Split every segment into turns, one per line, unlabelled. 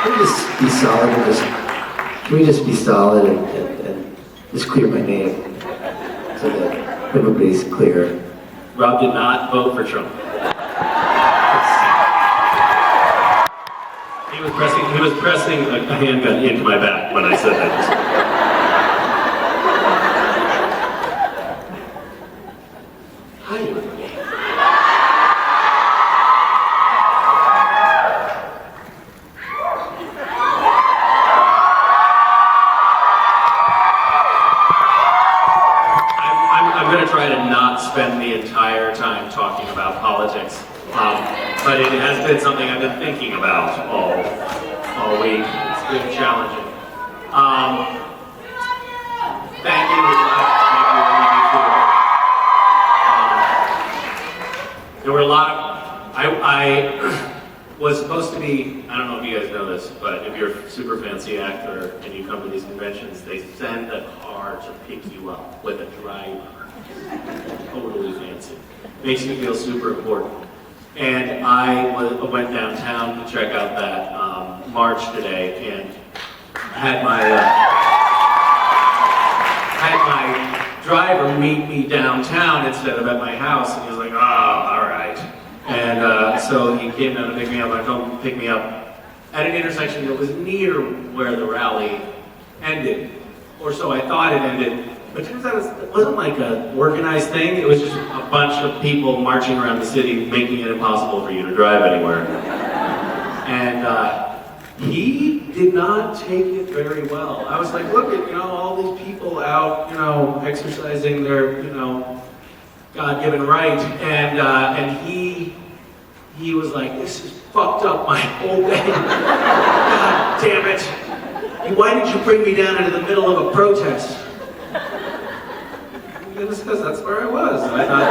Can we just be solid and can we just be solid and just clear my name so that everybody's clear?
Rob did not vote for Trump. He was pressing a handgun into my back when I said that. Hi, everybody. I'm going to try to not spend the entire time talking about politics, but it has been something I've been thinking about all week. It's been challenging. Thank you. There were a lot of, I was supposed to be, I don't know if you guys know this, but if you're a super fancy actor and you come to these conventions, they send a car to pick you up with a driver. Totally fancy. Makes you feel super important. And I went downtown to check out that march today and had my driver meet me downtown instead of at my house, and he was like, oh, all right. And so he came down to pick me up. I told him to pick me up at an intersection that was near where the rally ended, or so I thought it ended. But it turns out it wasn't like an organized thing. It was just a bunch of people marching around the city, making it impossible for you to drive anywhere. And he did not take it very well. I was like, look at, all these people out, exercising their, God-given right. And he was like, this has fucked up my whole day. God damn it. Why did you bring me down into the middle of a protest? Because that's where I was. And I thought,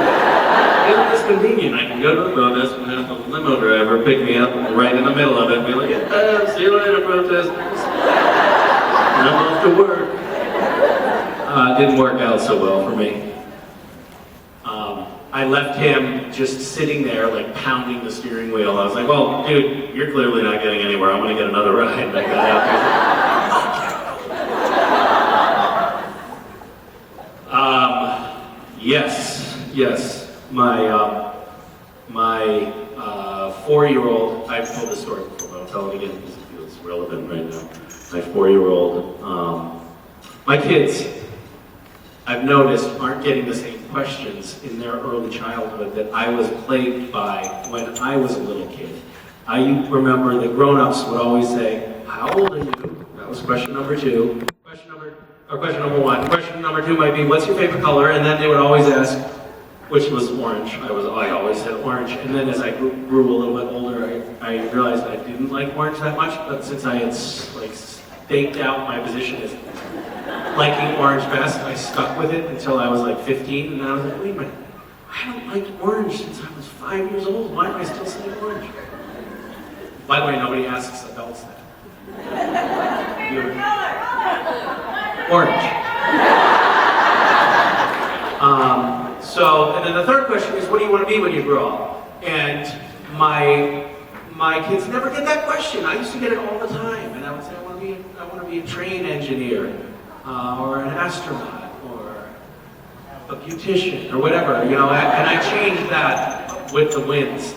isn't this convenient? I can go to the protest and have a limo driver pick me up right in the middle of it and be like, yeah, see you later, protesters. And I'm off to work. It didn't work out so well for me. I left him just sitting there, like pounding the steering wheel. I was like, well, dude, you're clearly not getting anywhere. I'm going to get another ride. And I got out there. Yes. My 4-year-old, I've told this story before, but I'll tell it again because it feels relevant right now. My 4-year-old, my kids, I've noticed, aren't getting the same questions in their early childhood that I was plagued by when I was a little kid. I remember the grown-ups would always say, how old are you? That was question number 2. Question number 1. Question number 2 might be, what's your favorite color? And then they would always ask, which was orange. I always said orange. And then as I grew a little bit older, I realized I didn't like orange that much, but since I had staked out my position as liking orange best, I stuck with it until I was like 15, and I was like, wait a minute, I haven't liked orange since I was 5 years old. Why am I still saying orange? By the way, nobody asks adults that. Orange. And then the third question is, what do you want to be when you grow up? And my kids never get that question. I used to get it all the time, and I would say, I want to be a train engineer, or an astronaut, or a beautician, or whatever, and I changed that with the winds.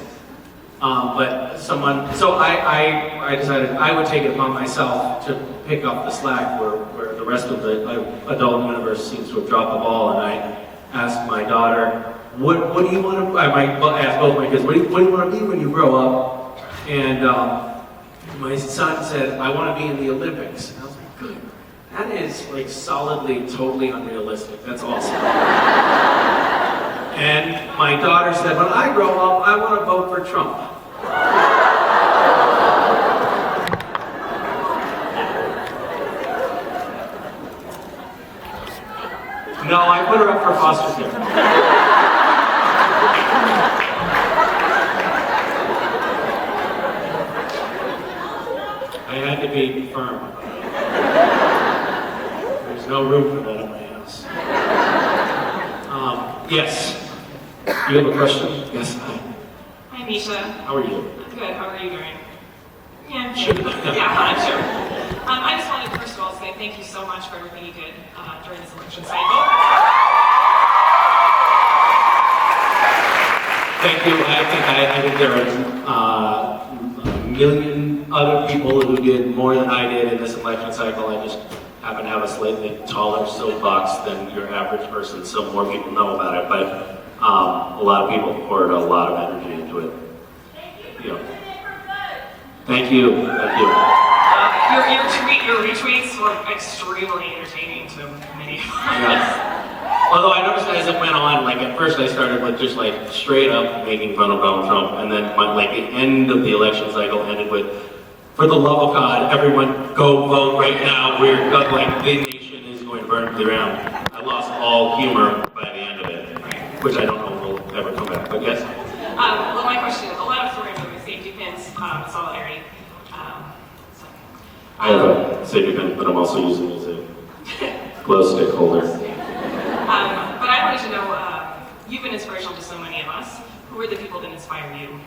So I decided I would take it upon myself to pick up the slack where the rest of the adult universe seems to have dropped the ball, and I asked my daughter, what do you want to, I asked both my kids, what do you want to be when you grow up? And my son said, I want to be in the Olympics. And I was like, good. That is like solidly, totally unrealistic. That's awesome. And my daughter said, when I grow up, I want to vote for Trump. No, I put her up for foster care. I had to be firm. There's no room for that in my house. Yes. You have a question? Yes.
Hi, Misha.
How are you?
Good. How are you doing? Yeah,
Sure.
Yeah, I'm sure. I just wanted to first of all say thank you so much for everything you did during this election cycle.
Thank you. I think there are a million other people who did more than I did in this election cycle. I just happen to have a slightly taller soapbox than your average person, so more people know about it. But a lot of people poured a lot of energy into it. Thank you. Thank you.
Your retweets were extremely entertaining to many of us.
Yeah. Although I noticed as it went on, like at first I started with just like straight up making fun of Donald Trump, and then like the end of the election cycle ended with, for the love of God, everyone go vote right now. We're like the nation is going to burn to the ground. I lost all humor by the end of it, which I don't know will ever come back. But yes.
Well, my question is, a lot of stories are with safety pins, solidarity.
I have a safety pin, but I'm also using it as a glow stick holder.
But I wanted to know, you've been inspirational to so many of us. Who are the people that inspire you?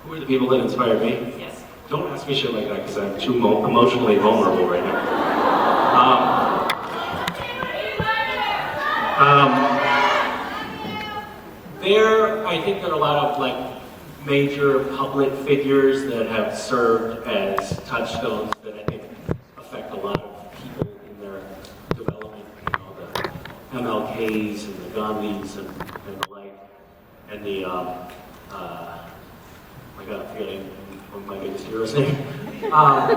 Who are the people that inspire me?
Yes.
Don't ask me shit like that because I'm too emotionally vulnerable right now. I think there are a lot of like major public figures that have served as touchstones that I think affect a lot of people in their development. The MLKs and the Gandhis and the like, and the my God, I'm forgetting one of my biggest heroes' name. Bob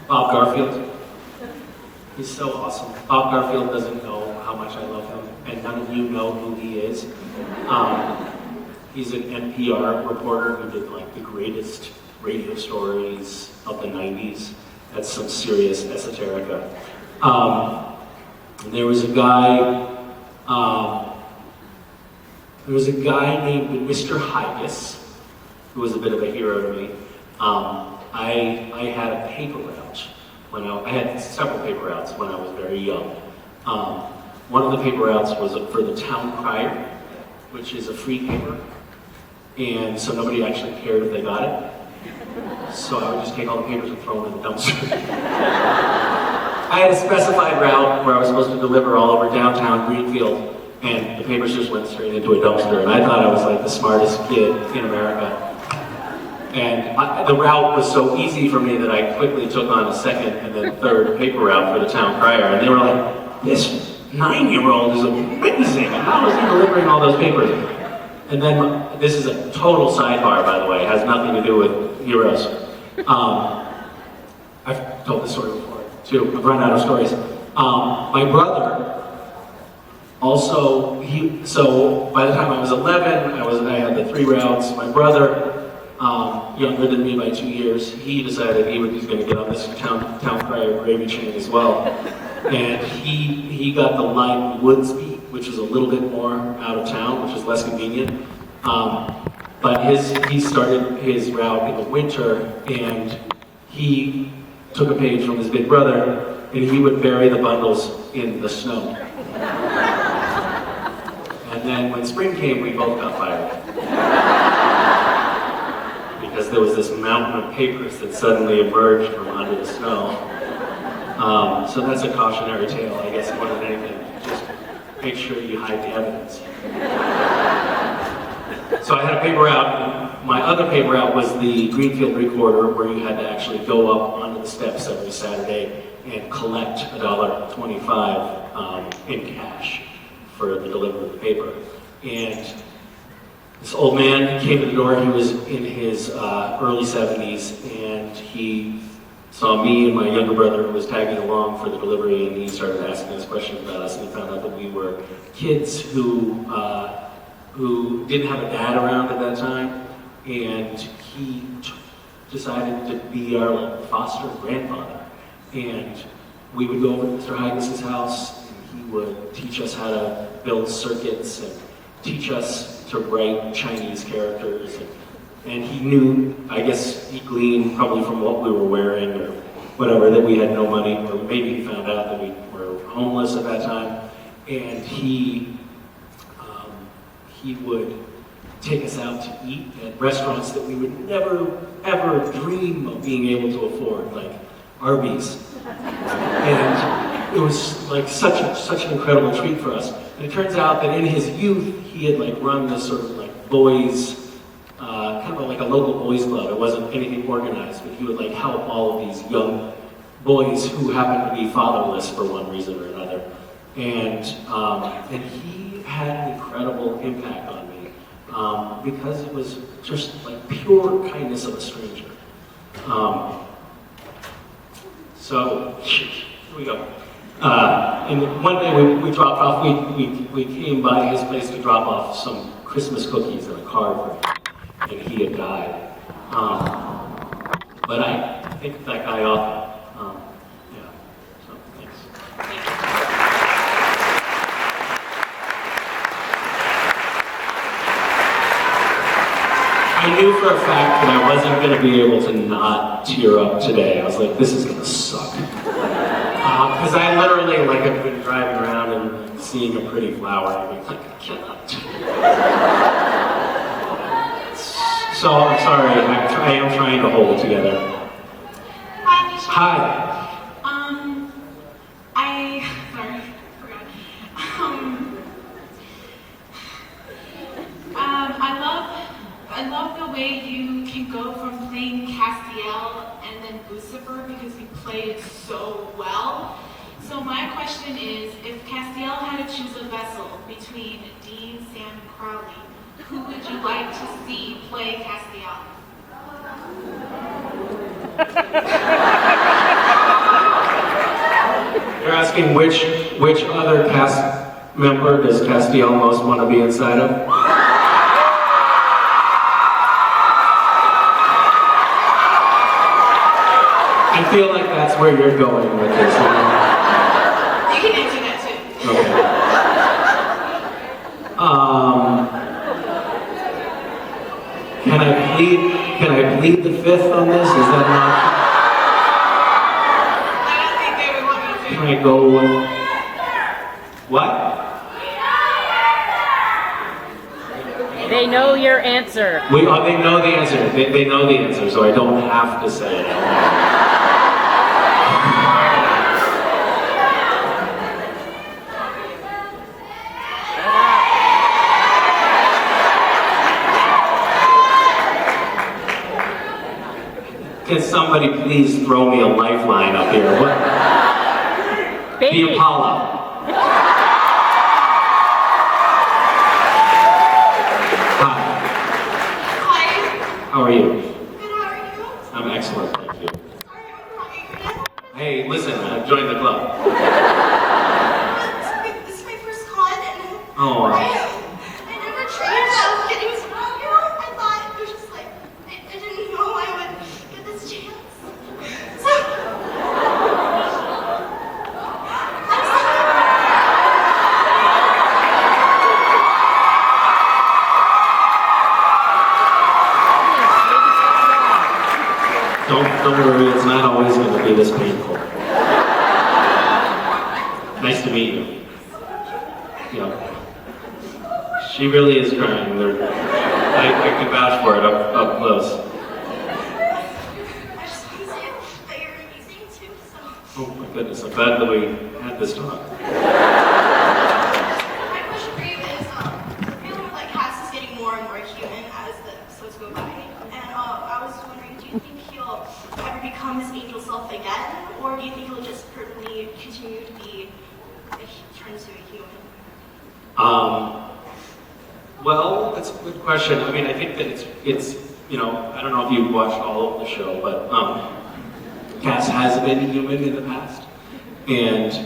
Garfield. He's so awesome. Bob Garfield doesn't know how much I love him, and none of you know who he is. He's an NPR reporter who did like the greatest radio stories of the 90s. That's some serious esoterica. There was a guy named Mr. Haas, who was a bit of a hero to me. I had a paper route I had several paper routes when I was very young. One of the paper routes was for the Town Crier, which is a free paper, and so nobody actually cared if they got it. So I would just take all the papers and throw them in the dumpster. I had a specified route where I was supposed to deliver all over downtown Greenfield, and the papers just went straight into a dumpster, and I thought I was like the smartest kid in America. And the route was so easy for me that I quickly took on a second and then third paper route for the Town Crier, and they were like, this 9-year-old is amazing, how is he delivering all those papers? And then, this is a total sidebar, by the way, it has nothing to do with heroes. I've told this story before, too, I've run out of stories. My brother, also, so by the time I was 11, I had the 3 routes. My brother, younger than me by 2 years, he decided he was going to get on this town crier gravy train as well. And he got the line Woodsby, which is a little bit more out of town, which is less convenient. But he started his route in the winter, and he took a page from his big brother, and he would bury the bundles in the snow. And then when spring came, we both got fired. Because there was this mountain of papers that suddenly emerged from under the snow. So that's a cautionary tale, I guess, more than anything. Just make sure you hide the evidence. So I had a paper route. My other paper route was the Greenfield Recorder, where you had to actually go up onto the steps every Saturday and collect $1.25 in cash for the delivery of the paper. And this old man came to the door. He was in his early 70s, and he saw me and my younger brother who was tagging along for the delivery, and he started asking us questions about us, and he found out that we were kids who didn't have a dad around at that time, and he decided to be our foster grandfather. And we would go over to Mr. Hagas's house, and he would teach us how to build circuits and teach us to write Chinese characters, and he knew, I guess he gleaned probably from what we were wearing or whatever, that we had no money, or maybe he found out that we were homeless at that time, and he would take us out to eat at restaurants that we would never, ever dream of being able to afford, like Arby's. And it was like such an incredible treat for us. And it turns out that in his youth, he had like run this sort of like boys, kind of like a local boys club. It wasn't anything organized, but he would like help all of these young boys who happened to be fatherless for one reason or another. And he had an incredible impact on me because it was just like pure kindness of a stranger. So here we go. And one day we dropped off. We came by his place to drop off some Christmas cookies and a card for him, and he had died. But I think that guy off. Yeah. So thanks. I knew for a fact that I wasn't going to be able to not tear up today. I was like, this is going to suck. Because I literally have been driving around and seeing a pretty flower and being like, I cannot. So I'm sorry, I am trying to hold it together.
Hi, Misha.
Hi.
Sorry, I forgot. I love the way you can go from playing Castiel and then Lucifer because you played it so well. So my question is, if Castiel had to choose a vessel between Dean, Sam, and Crowley, who would you like to see play Castiel?
You're asking which other cast member does Castiel most want to be inside of? I feel like that's where you're going with this.
You can answer that too.
Okay. Can I plead the fifth on this? Is that not?
I don't think they would want me to.
Can I go? What?
They know your answer.
They know the answer. They know the answer, so I don't have to say it. Can somebody please throw me a lifeline up here? What?
Baby.
The Apollo. Hi.
Hi.
How are you?
Good, how are you?
I'm excellent, thank you.
Sorry, I'm crying.
Hey, listen, I've joined the club.
This is my first con, and
Oh.
I never trained, so it was, I thought it was just like, I didn't know I would get this chance. So, I'm sorry.
Don't worry, it's not always going to be this painful. Nice to meet you. Yeah. She really is crying. I can vouch for it up close.
I just want to say that you're amazing too, so.
Oh my goodness, I'm glad that we had this talk.
My question for you is, I feel like Haas is getting more and more human as the episodes go by, and I was wondering, do you think he'll ever become his angel self again, or do you think he'll just permanently continue to be turned into a human?
Well, that's a good question. I mean, I think that it's I don't know if you've watched all of the show, but Cass has been human in the past, and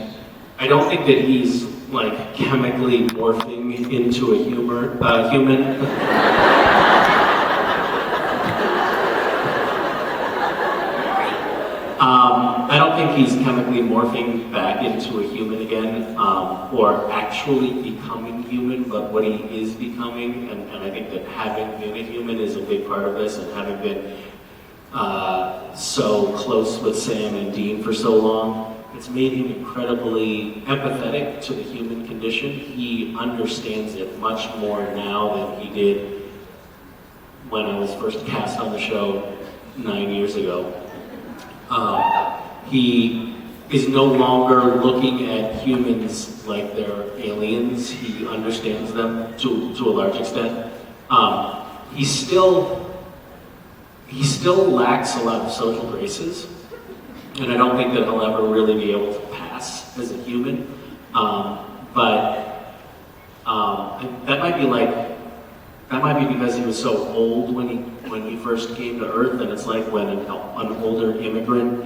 I don't think that he's like chemically morphing into a human. I don't think he's chemically morphing back into a human again, or actually becoming human, but what he is becoming, and I think that having been a human is a big part of this, and having been so close with Sam and Dean for so long, it's made him incredibly empathetic to the human condition. He understands it much more now than he did when I was first cast on the show 9 years ago. He is no longer looking at humans like they're aliens. He understands them to a large extent. He still lacks a lot of social graces, and I don't think that he'll ever really be able to pass as a human. That might be because he was so old when he first came to Earth, and it's like when an older immigrant,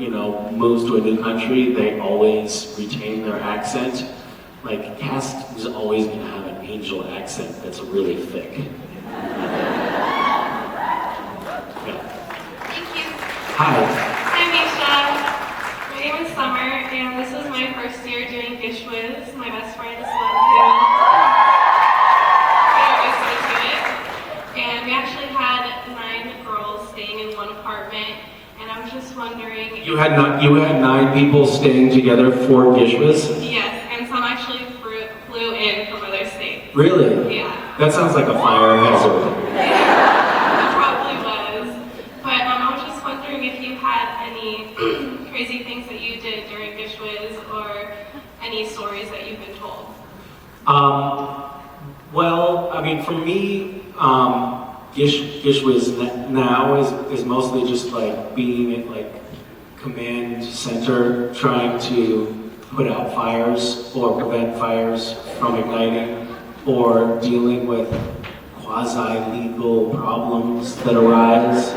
moves to a new country, they always retain their accent. Like, Cass is always going to have an angel accent that's really thick. Yeah.
Thank you.
Hi.
Hi, Misha. My name is Summer, and this is my first year doing Gishwhz. My best friend is the one who introduced me to it. And we actually had 9 girls staying in one apartment, and I was just wondering...
You had 9 people staying together for Gishwhz?
Yes, and some actually flew in from other states.
Really?
Yeah.
That sounds like a fire hazard.
It probably was. But I was just wondering if you had any crazy things that you did during Gishwhz, or any stories that you've been told.
Well, I mean, for me, Gishwhz now is mostly just like being at like command center, trying to put out fires or prevent fires from igniting, or dealing with quasi-legal problems that arise,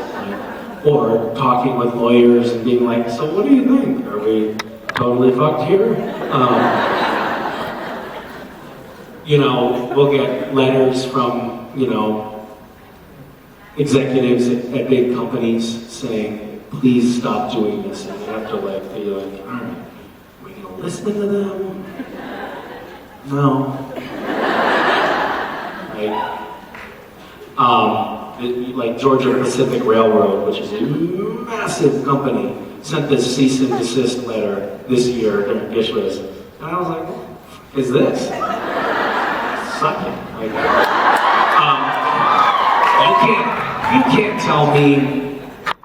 or talking with lawyers and being like, so what do you think? Are we totally fucked here? We'll get letters from, executives at big companies saying, please stop doing this. And you have to be like, all right, are we going to listen to them? No. Like Georgia Pacific Railroad, which is a massive company, sent this cease and desist letter this year during Gishwhz. And I was like, what is this? Sucking. You can't tell me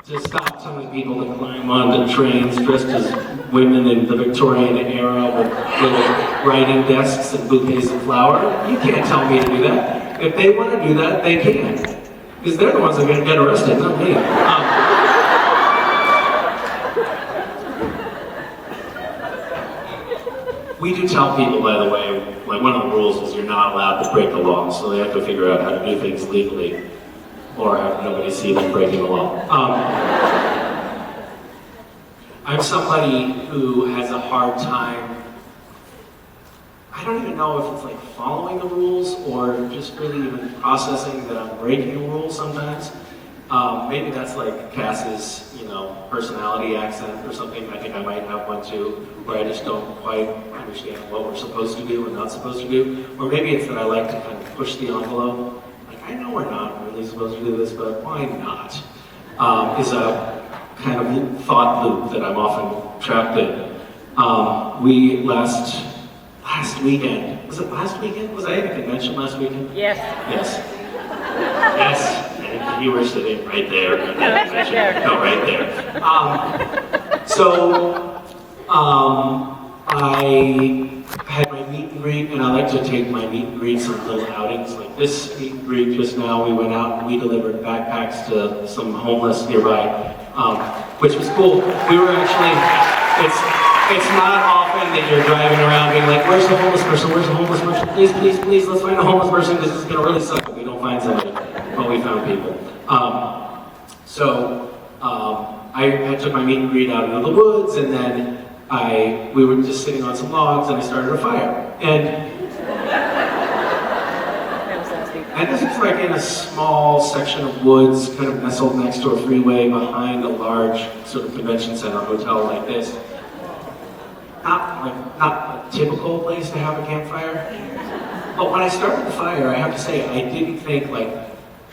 to stop telling people to climb onto trains dressed as women in the Victorian era with little writing desks and bouquets of flower. You can't tell me to do that. If they want to do that, they can. Because they're the ones that are going to get arrested, not me. We do tell people, by the way, like one of the rules is you're not allowed to break the law, so they have to figure out how to do things legally, or have nobody see them breaking the law. I'm somebody who has a hard time, I don't even know if it's like following the rules or just really even processing that I'm breaking the rules sometimes. Maybe that's like Cass's, personality accent or something. I think I might have one too, where I just don't quite understand what we're supposed to do and not supposed to do. Or maybe it's that I like to kind of push the envelope. Like, I know we're not really supposed to do this, but why not? Is a kind of thought loop that I'm often trapped in. We last weekend, was it last weekend? Was I at a convention last weekend?
Yes.
Yes. Yes. And you were sitting right there.
Right there.
No, right there. I had my meet and greet, and I like to take my meet and greets on little outings. Like this meet and greet just now, we went out and we delivered backpacks to some homeless nearby, which was cool. We were actually, it's not often that you're driving around being like, where's the homeless person? Where's the homeless person? Please, please, please, let's find a homeless person. This is gonna really suck if we don't find somebody. But we found people. I took my meet and greet out into the woods, and then we were just sitting on some logs, and I started a fire. And this is like in a small section of woods, kind of nestled next to a freeway behind a large sort of convention center hotel like this. Not a typical place to have a campfire. But when I started the fire, I have to say, I didn't think like,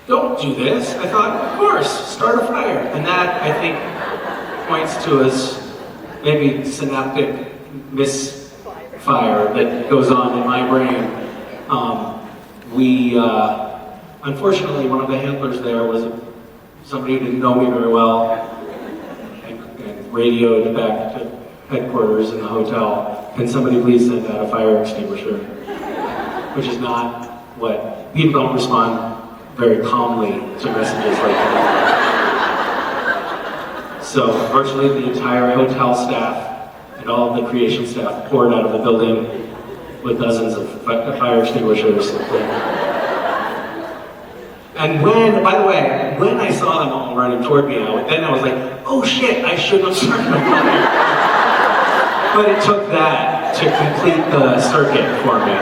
don't do this. I thought, of course, start a fire. And that, I think, points to us maybe synaptic misfire that goes on in my brain. Unfortunately, one of the handlers there was somebody who didn't know me very well and radioed back to headquarters in the hotel, can somebody please send out a fire extinguisher? Which is not what, people don't respond very calmly to messages like that. So virtually the entire hotel staff and all of the creation staff poured out of the building with dozens of fire extinguishers. And by the way, when I saw them all running toward me, then I was like, oh shit, I shouldn't have started a fire. But it took that to complete the circuit for me.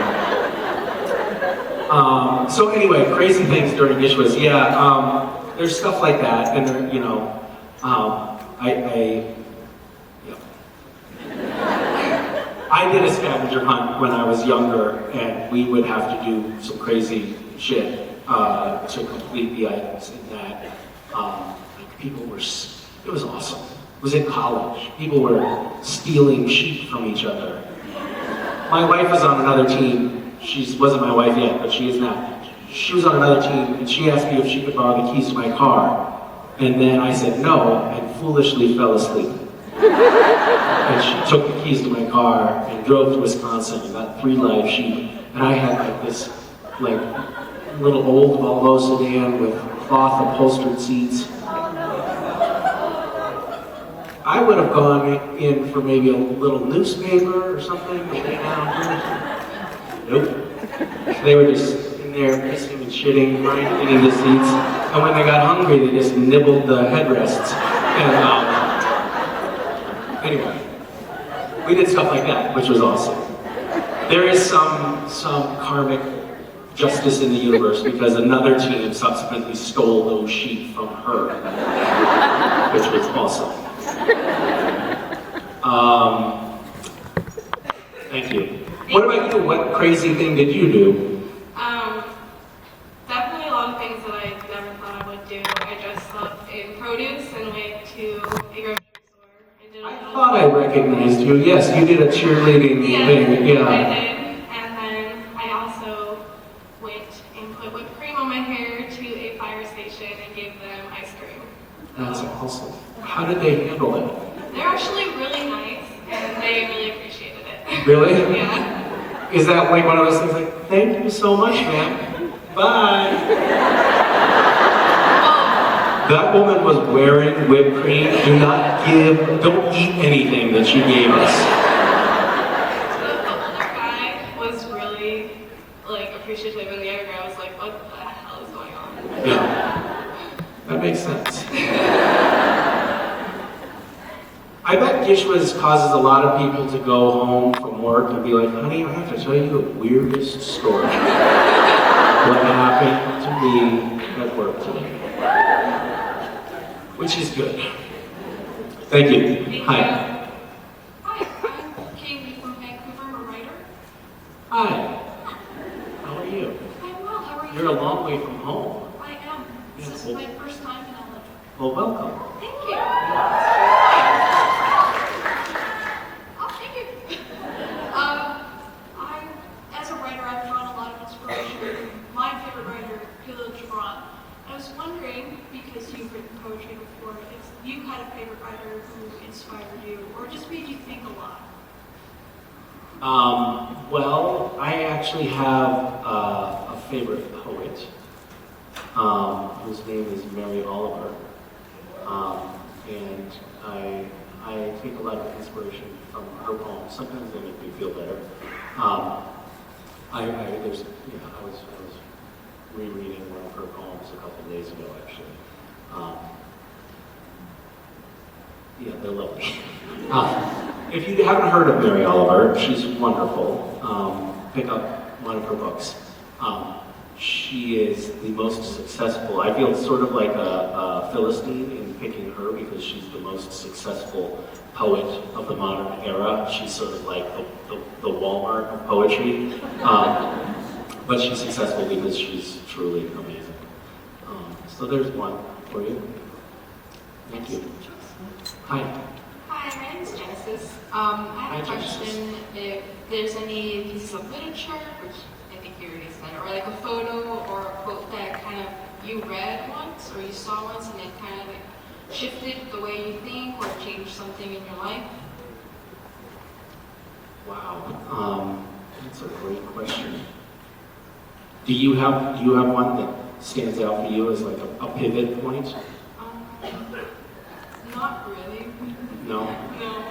So anyway, crazy things during Gishwhz. Yeah, there's stuff like that, and there, you know, I did a scavenger hunt when I was younger, and we would have to do some crazy shit to complete the items in that. Like people were, it was awesome. It was in college. People were stealing sheep from each other. My wife was on another team. She wasn't my wife yet, but she is now. She was on another team, and she asked me if she could borrow the keys to my car. And then I said no, and foolishly fell asleep. And she took the keys to my car and drove to Wisconsin and got 3 live sheep. And I had like this, like, little old Volvo sedan with cloth upholstered seats. I would have gone in for maybe a little newspaper or something. Nope. They were just in there pissing and shitting, eating the seats. And when they got hungry, they just nibbled the headrests. And anyway, we did stuff like that, which was awesome. There is some karmic justice in the universe because another team subsequently stole those sheep from her, which was awesome. Thank you. What about you? What crazy thing did you do?
Definitely a lot of things that I never thought I would do. I dressed up in produce and went to a grocery store and did
I thought I recognized you. Yes, you did a cheerleading thing. Yeah.
I did. And then I also went and put whipped cream on my hair to a fire station and gave them ice cream.
That's awesome. How did they handle it?
They're actually really nice and they really appreciated it.
Really?
Yeah.
Is that like one of those things like, thank you so much, man. Bye. That woman was wearing whipped cream. Don't eat anything that she gave us.
The older guy was really appreciative, and the other guy was like, what the hell is going on?
Yeah, that makes sense. I bet Gishwhz causes a lot of people to go home from work and be like, honey, I have to tell you the weirdest story. What happened to me at work today. Which is good. Thank you. Hi.
Hi, I'm Katie from Vancouver. I'm a writer.
Hi. How are you?
I'm well. How are you?
You're a long way from home.
I am. This
Yes,
is my first time in LA.
Well, welcome.
Thank you. Oh, thank you. As a writer, I've drawn a lot of inspiration from my favorite writer, Gishwhz. I was wondering, because you've written poetry before, if you had a favorite writer who inspired you, or just made you think a lot.
Well, I actually have a favorite poet, whose name is Mary Oliver, and I take a lot of inspiration from her poems. Sometimes they make me feel better. I was rereading one of her poems a couple of days ago, actually. Yeah, they're lovely. If you haven't heard of Mary Oliver, she's wonderful. Pick up one of her books. She is the most successful. I feel sort of like a Philistine in picking her because she's the most successful poet of the modern era. She's sort of like the Walmart of poetry. But she's successful because she's truly amazing. So there's one for you. Thank you. Hi.
Hi, my name is Genesis. I
Hi,
have a question if there's any pieces of literature, which I think
curious then, or like a photo or a quote that kind of you read once or you saw once and it kind of like shifted the way you think or changed something in your life?
Wow, that's a great question. Do you have one that stands out for you as like a pivot point?
Not really.
No.
No.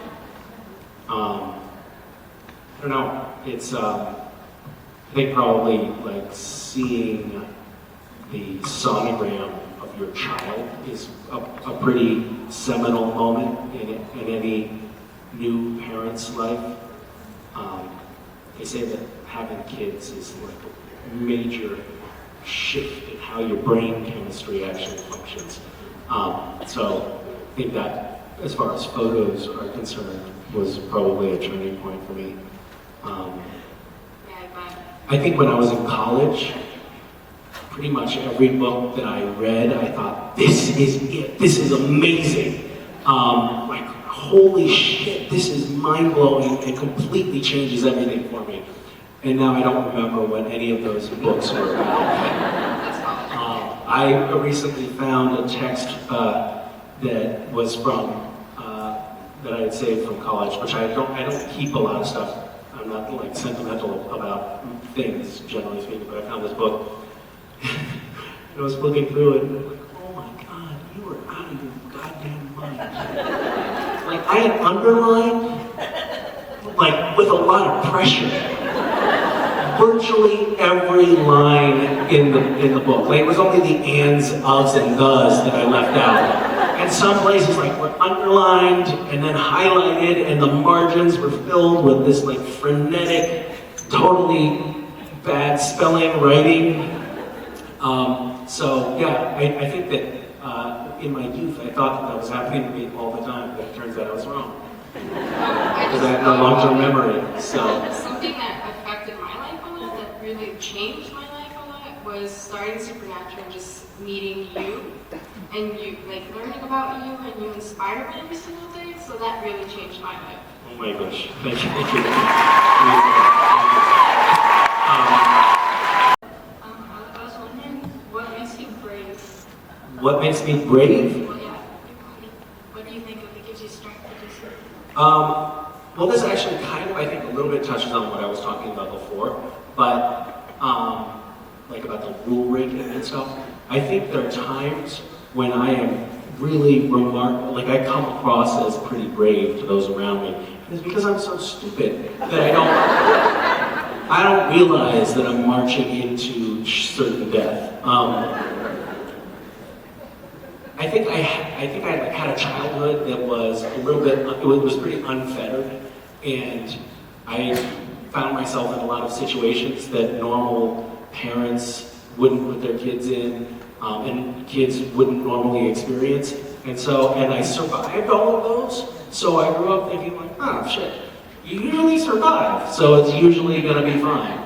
I don't know. It's I think probably like seeing the sonogram of your child is a pretty seminal moment in any new parent's life. They say that having kids is like a major shift in how your brain chemistry actually functions. So I think that, as far as photos are concerned, was probably a turning point for me. I think when I was in college, pretty much every book that I read, I thought, this is it, this is amazing. Like, holy shit, this is mind-blowing and completely changes everything for me. And now I don't remember what any of those books were about. I recently found a text that was from, that I had saved from college, which I don't keep a lot of stuff. I'm not like sentimental about things, generally speaking, but I found this book. And I was looking through it, and I'm like, oh my God, you are out of your goddamn mind. Like, I had underlined, like, with a lot of pressure, virtually every line in the book. Like, it was only the ands, ofs, and thes that I left out. And some places, like, were underlined and then highlighted, and the margins were filled with this, like, frenetic, totally bad spelling, writing. So, yeah, I think that in my youth, I thought that was happening to me all the time, but it turns out I was wrong. Because I have no long-term memory, so.
Something that affected my life a lot, that really changed my life a lot, was starting Supernatural and just meeting you, and you, like, learning about you, and you inspire me every single day, so that really changed my life.
Oh my gosh, thank you.
I was wondering, what makes you brave?
What makes me brave?
Well, yeah, what do you think of that gives you strength to do so?
Well, this actually kind of, I think, a little bit touches on what I was talking about before, but like about the rule breaking and stuff. I think there are times when I am really remarkable, like I come across as pretty brave to those around me. And it's because I'm so stupid that I don't realize that I'm marching into certain death. I think I had a childhood that was a little bit, it was pretty unfettered, and I found myself in a lot of situations that normal parents wouldn't put their kids in, and kids wouldn't normally experience. And I survived all of those, so I grew up thinking like, oh shit, you usually survive, so it's usually gonna be fine.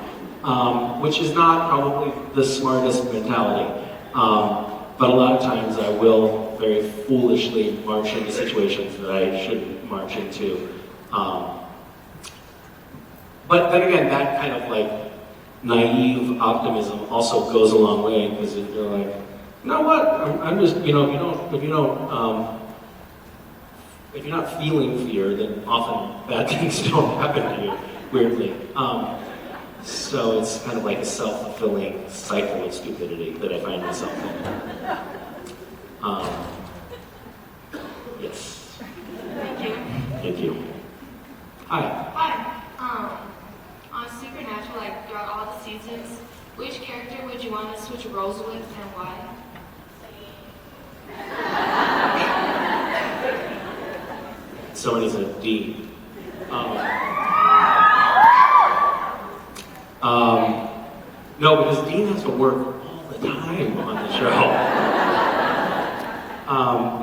Which is not probably the smartest mentality. But a lot of times I will very foolishly march into situations that I shouldn't march into. But then again, that kind of like naive optimism also goes a long way, because you're like, you know what? I'm just, you know, if you're not feeling fear, then often bad things don't happen to you, weirdly. So it's kind of like a self-fulfilling cycle of stupidity that I find myself in. Yes.
Thank you.
Thank you. Hi.
Hi. On Supernatural, like throughout all the seasons, which character would you want to switch roles with and why?
Somebody said D. No, because Dean has to work all the time on the show.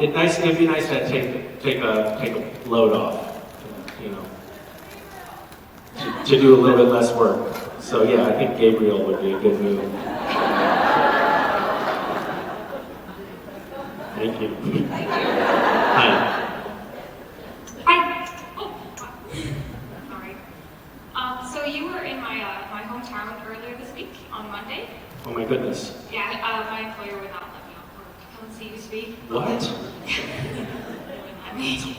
It'd be nice to take a load off, you know, to do a little bit less work. So yeah, I think Gabriel would be a good move. Thank you. Hi.
Hi. Oh, sorry. So you were in my hometown earlier this week,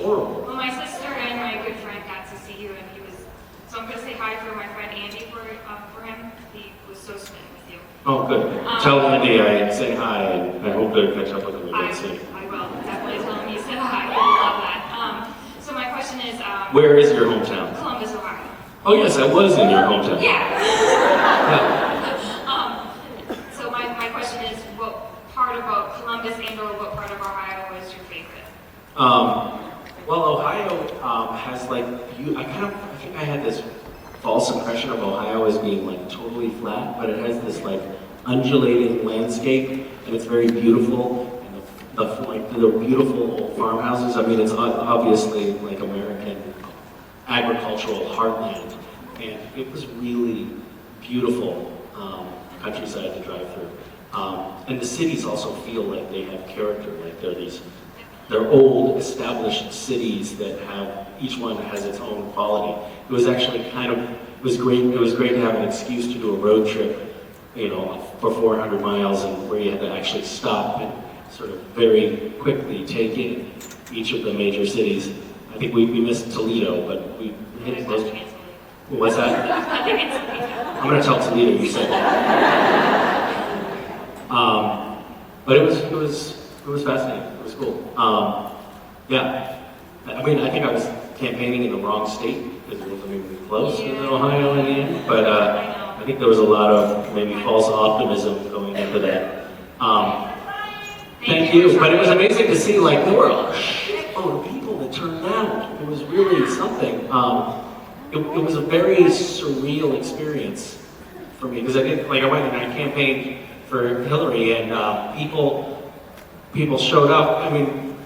horrible.
Well, my sister and my good friend got to see you, and he was. So I'm going to say hi for my friend Andy for him. He was so smitten with you.
Oh, good. Tell Andy I say hi, and I hope to catch up with him again soon.
I will definitely tell him you said hi. He would love that. So my question is.
Where is your hometown?
Columbus, Ohio.
Oh yes, I was in your hometown.
Yeah.
Yeah.
So my question is, what part about Columbus and/or what part of Ohio is your favorite?
Well, Ohio has like I think I had this false impression of Ohio as being like totally flat, but it has this like undulating landscape, and it's very beautiful. And the beautiful old farmhouses. I mean, it's obviously like American agricultural heartland, and it was really beautiful countryside to drive through. And the cities also feel like they have character, like they're old, established cities that have, each one has its own quality. It was actually it was great to have an excuse to do a road trip, you know, for 400 miles, and where you had to actually stop and sort of very quickly take in each of the major cities. I think we missed Toledo, but we hit those. What's that? I'm going to tell Toledo you said that. But it was fascinating. It was cool. Yeah. I mean, I think I was campaigning in the wrong state because it wasn't even close to Ohio in the end. But I think there was a lot of maybe false optimism going into that. Thank you. But it was amazing to see, like, there were a shitload of people that turned out. It was really something. It was a very surreal experience for me because I went and I campaigned for Hillary, and people showed up. I mean,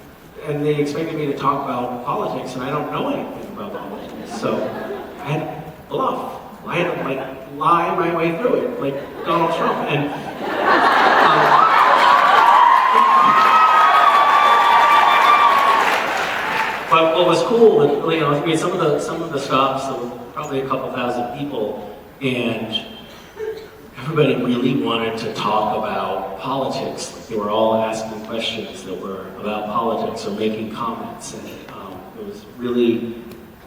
and they expected me to talk about politics, and I don't know anything about politics, so I had to bluff. I had to like lie my way through it, like Donald Trump. And but what was cool, you know, I mean, some of the stops, there were probably a couple thousand people, and everybody really wanted to talk about politics. Like, they were all asking questions that were about politics or making comments, and it was really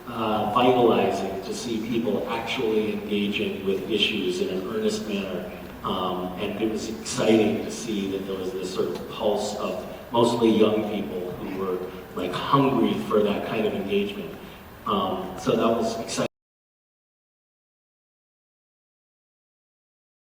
vitalizing to see people actually engaging with issues in an earnest manner. And it was exciting to see that there was this sort of pulse of mostly young people who were like hungry for that kind of engagement. So that was exciting.